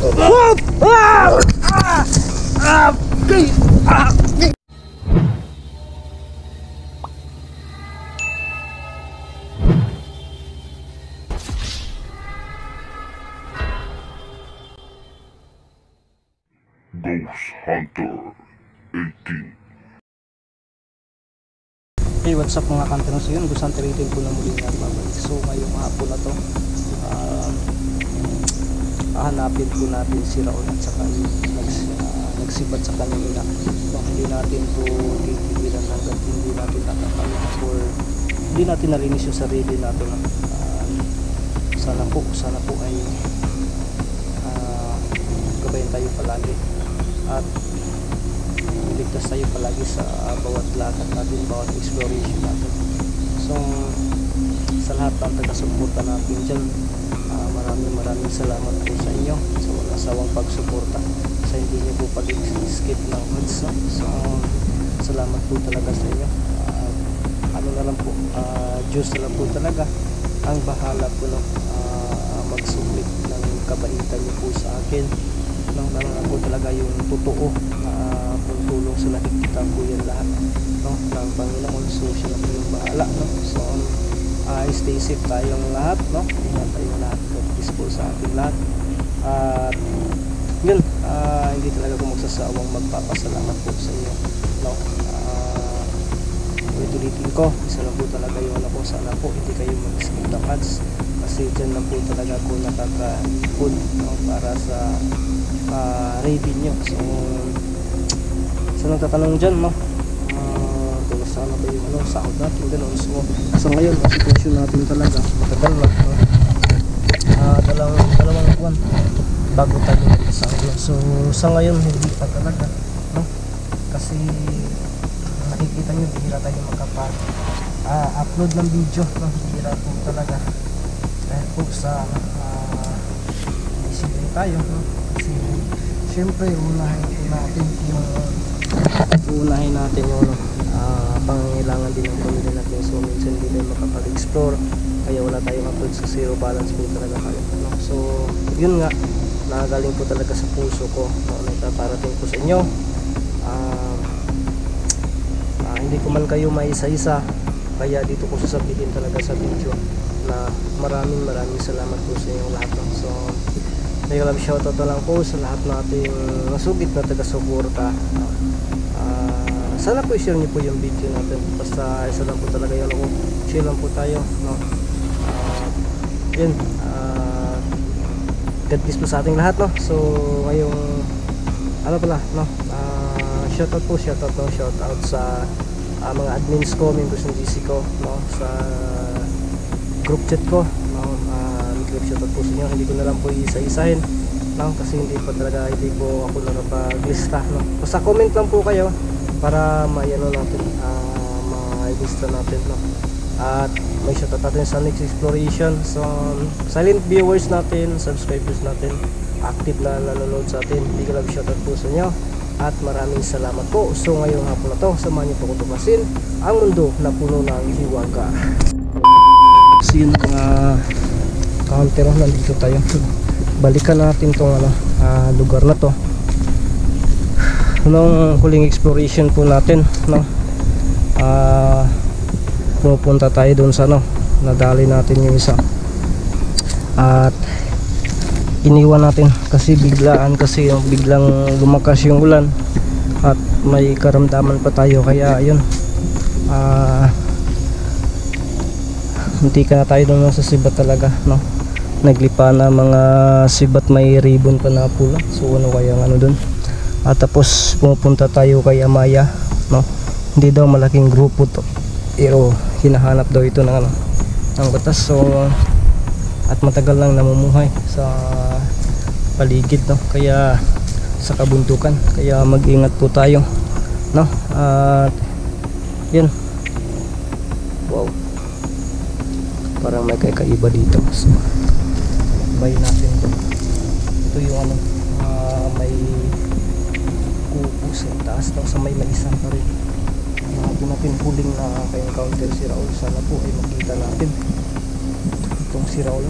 Ghost Hunter 18. Hey, what's up mga kanteros? Yun, Ghost Hunter 18 po na muli nga babalik. So ngayong hapon na to, hahanapin po natin si Raul at saka nagsibat sa kanila. So, hindi natin po titigilan hanggang hindi natin nakakalit or hindi natin nalinis yung sarili natin. Sana po ay gabayan tayo palagi at ligtas tayo palagi sa bawat lakad natin, bawat exploration natin. So sa lahat ng taga-suporta natin dyan, maraming salamat po sa inyo sa walang sawang pagsuporta, sa hindi nyo po pag-skip ng ads. So salamat po talaga sa inyo. Ano na lang po, Diyos na lang po talaga ang bahala po magsublik ng kabaitan nyo po sa akin. Lalo na po talaga yung totoo na kung tulong sa nakikita po yan lahat ng Panginoon. So siya na po yung bahala. So stay safe tayong lahat, ingat tayong lahat, peaceful sa ating lahat. At yun, hindi talaga ako magsasawang magpapasalamat po sa inyo. Ulitin ko, isa lang po talaga yung sana po hindi kayo mag-skip ng ads, kasi dyan lang po talaga ako nakaka-ipon para sa revenue. So sa nagtatanong dyan, kung sana ba yung sahod natin, gano'n. So ngayon, ang sitwasyon natin talaga matagal na, dalawang buwan bago tayo magkasahod. So sa ngayon hindi pa talaga, kasi nakikita nyo, bihira tayo makapa-upload ng video, bihira po talaga dahil po sa busy tayo, kasi syempre unahin natin yung pangangailangan din ng pamilya natin. So minsan hindi tayo makapag-explore, kaya wala tayong upload sa zero balance po talaga kayo, so yun nga, nakagaling po talaga sa puso ko na ipaparating ko sa inyo. Hindi ko man kayo maisa-isa, kaya dito ko sasabihin talaga sa video na maraming salamat po sa inyong lahat. So may shoutout na lang po sa lahat nating nasugit na taga-suporta. Sana po i-share niyo po yung video natin, basta isa lang po talaga yun, share lang po tayo, yun, God bless po sa ating lahat, so ngayong shoutout sa mga admins ko, members ng GC ko, sa group chat ko, shoutout po sa inyo. Hindi ko na lang po isa-isahin, kasi hindi po ako nakapag-lista, basta comment lang po kayo para ma-lista natin, at may shoutout natin sa next exploration. So silent viewers natin, subscribers natin, active na nanonood sa atin, big love shoutout po sa inyo at maraming salamat po. So ngayong hapon na to, samahan niyo po ko tumasin ang mundo na puno ng hiwaga. So yun mga counter, nandito tayo, balikan natin tong lugar na to. Nung huling exploration po natin, pupunta tayo doon sa nadali natin yung isa, at iniwan natin kasi biglaan, biglang lumakas yung ulan at may karamdaman pa tayo, kaya yun, hindi ka na tayo doon sa sibat talaga, naglipa na mga sibat, may ribbon pa na pula. So ano kaya doon, at tapos pumupunta tayo kay Amaya, hindi daw malaking grupo to, pero hinahanap daw ito ng batas. So at matagal lang namumuhay sa paligid, kaya sa kabundukan, kaya mag-ingat po tayo, at yun, wow, parang may kakaiba dito. So bay natin ito yung may kubo sa taas, sa may isang pa rin. Natin huling na ka-encounter si Raul. Sana po ay makita natin itong si Raul.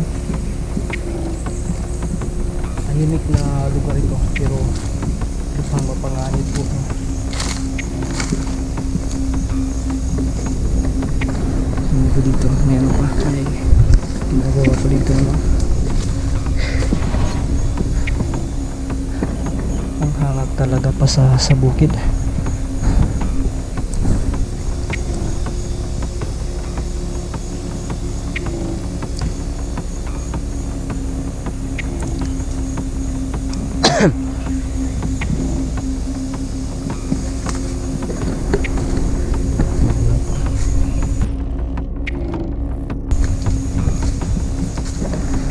tahimik na lugar ito, pero lupang mapanganib po. Ano ko dito? May ano pa? May ginagawa ko dito, no? Ang hangak talaga pa sa bukid.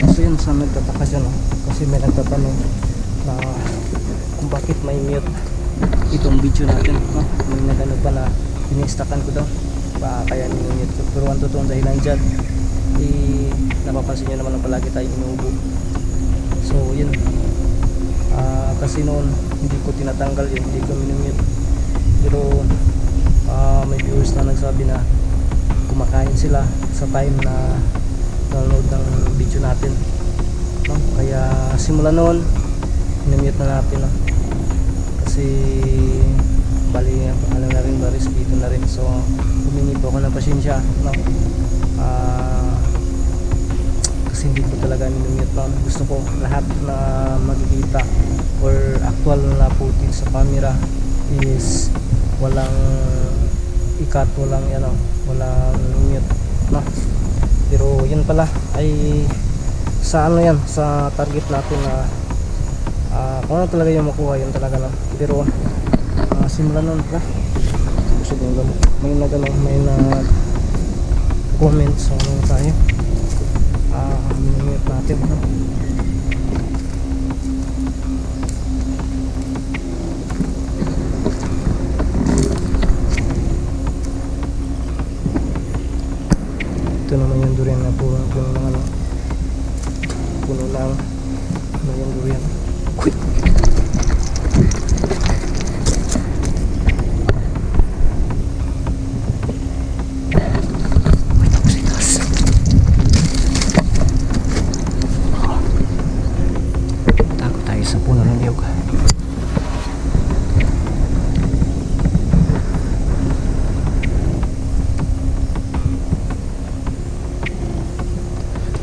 So yun, sa nagtataka dyan, no? Kasi may nagtatanong na kung bakit may mute itong video natin, no? May nagano pa na inistakan ko daw, kaya nini-mute ko. Pero ang totoong dahilan dyan, napapansin nyo naman na palagi tayong inuubo. So yun, kasi noon hindi ko tinatanggal yun, hindi ko minumute. Pero may viewers na nagsabi na kumakain sila sa time na download ng video natin, no? Kaya simula noon minumute na natin, no? Kasi bali alam na rin, baris dito na rin. So humingi po ako ng pasensya, no? Kasi hindi ko talaga minumute, no? Gusto ko lahat na makikita or actual na footage sa camera is walang ikat, walang ano, walang mute, no? Pero yun pala ay sa ano yan, sa target natin na kung ano talaga yung makuha, yun talaga, no? Pero simulan nun pala gusto ko lang may nagano, may na comment sa ano tayo, minimute natin, no? Ito naman yung durian na puno ng ano, puno lang ano yung durian. Uy! May tapos itas. Tago tayo sa puno ng niyog.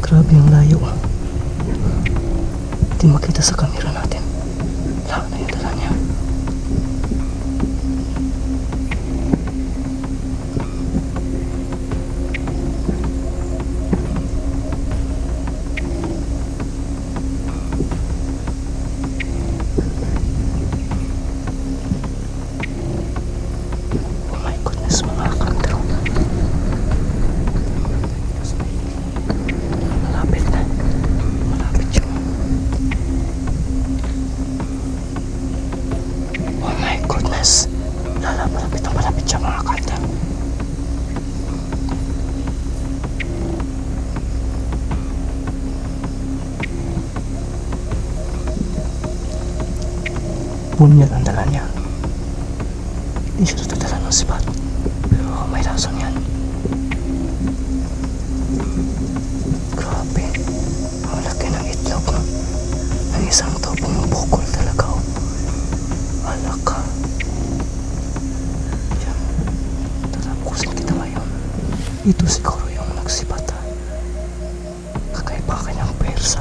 Grabe ang layo. Hindi makita sa camera natin. Lahat na yung dala niya. Oh my goodness, mga kanto. Malapit siya, mga kanta. Punyal ang dala niya. Hindi siya tatadala ng sipat, pero may lason yan. Grabe, ang laki ng itlog ng isang topong bukol talaga. Alaka. Ito siguro yung nagsipata. Kakaiba kanyang persa.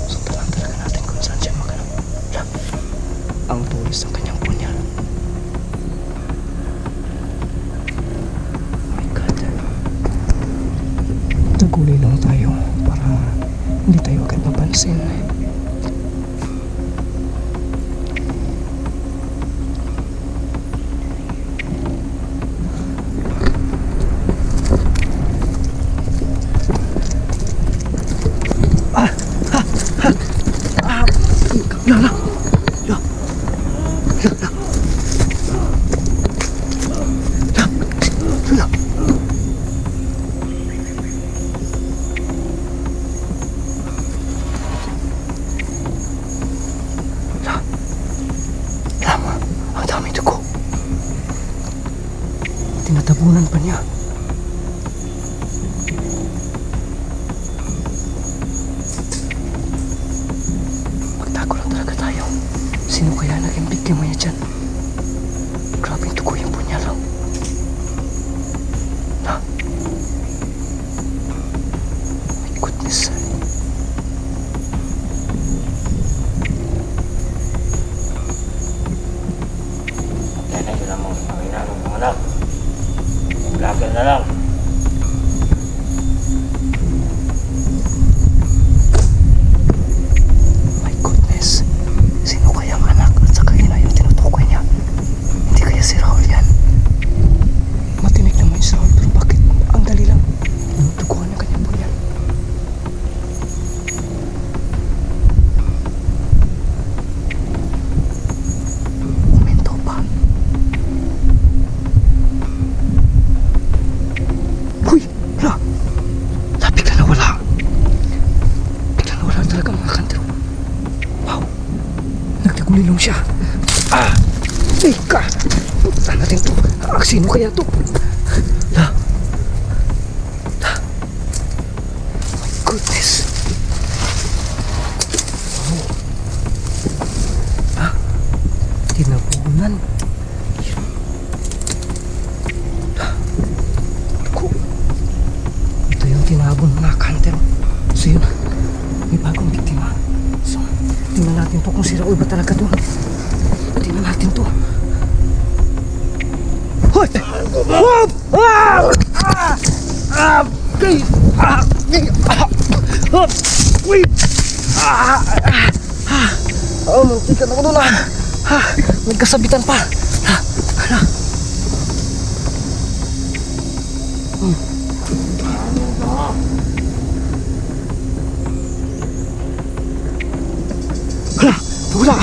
Sundalan talaga natin kung saan siya magano. Ang tulis ng kanyang punyal. Oh my God. Tagulay lang tayo para hindi tayo agad mapansin. Tinatabunan pa niya. yung biktima niya dyan. Grabe yung tukoy yung punya lang. Ha? My goodness. Kaya na yun ang mga inanong mga anak. Vlogger na lang. My goodness. Sino kayang anak at saka ina yung tinutukoy niya? Hindi kaya si Raul yan? Matinig naman si Raul, pero bakit ang dali lang tinutukuhan ng kanyang punyan? Umento pa. Uy! Hala! Bigla nawala. Bigla nawala talaga mga kantero. Wow! Nagtagulilong siya. Ika! Saan natin to? Sino kaya to? La! La! My goodness! Wow! Ha? Tinabunan. La! Ko! Ito yung tinabon mga kantero. So yun, may bagong biktima. So, tingnan natin to kung si Raul ba talaga to. Tingnan natin to. Hoy! Wop! Wait! Muntikan ako doon. Nagkasabitan pa. Wala! Wala!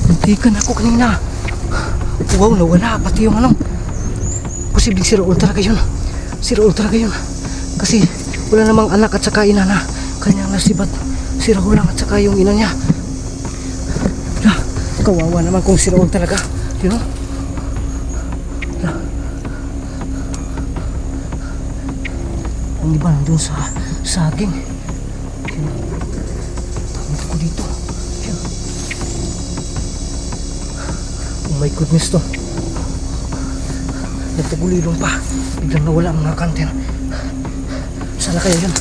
Muntikan ako kanina. Wow, nawala. Pati yung ano. Posibleng si Raul talaga yun. Si Raul talaga yun. Kasi wala namang anak at saka ina na kanyang nasibat. Si Raul lang at saka yung ina niya. Kawawa naman kung si Raul talaga. You know? Ang iba nandun sa saging. Tawag ko dito. Oh my goodness to. Nagtagulilong pa. Biglang nawala ang mga kanter. Sana kaya yun?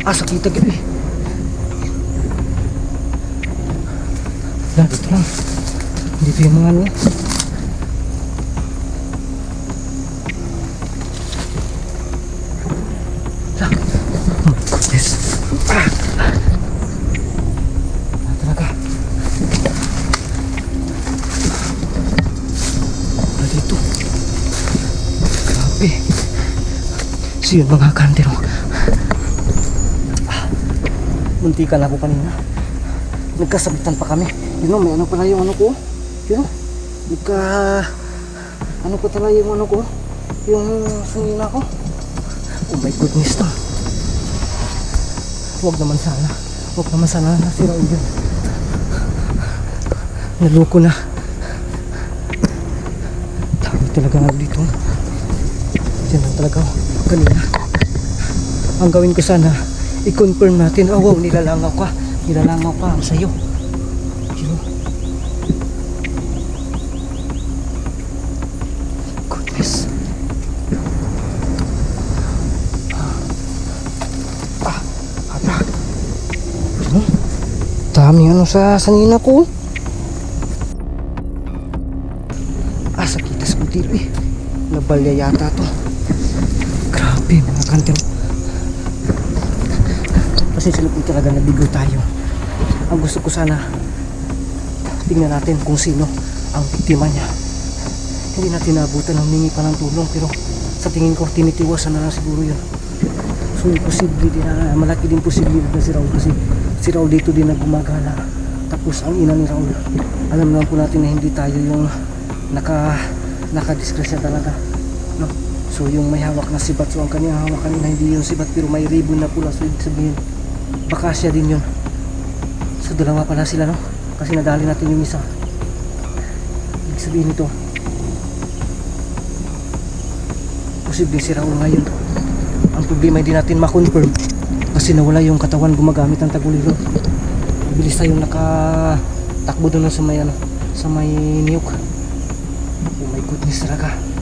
Sa kita gabi. Dito lang. Dito yung mga ano. Talaga. Wala dito. Grabe. So yun mga kandero. Muntikan ako kanina. Nagkasabitan pa kami. You know, may ano pala yung ano ko. You know, ano ko talaga yung ano ko. Yung sangina ko. Oh my goodness to. Huwag naman sana nasira yun. Naloko na. Tawag talaga ako dito. Diyan lang talaga ako kanina. Ang gawin ko sana, i-confirm natin. Oh wow, nilalangaw ka ang sayo. Goodness. Daming ano sa sanina ko. Sakita sa puntilo eh. Nabalya yata to. Grabe mga kantero. Kasi sila po talaga nabigo tayo. Ang gusto ko sana, tingnan natin kung sino ang biktima niya. Hindi natin naabutan ng humingi pa ng tulong, pero sa tingin ko tinitiwasan na lang siguro yun. So posible din na, malaki din posibilidad na si Raul, kasi si Raul dito din nagumagala. Tapos ang ina ni Raul, alam naman po natin na hindi tayo yung nakadiskrasya talaga, no? So yung may hawak na sibat, so ang kanyang hawak kanina hindi yung sibat pero may ribbon na pula, so ibig sabihin baka siya din yun. So dalawa pala sila, no? Kasi nadali natin yung isa. Ibig sabihin ito, posible si Raul ngayon. Ang problema hindi natin ma-confirm Kasi nawala yung katawan gumagamit ng tagulilo. Bilis tayong nakatakbo doon sa may ano, sa may niyog. Oh my goodness talaga.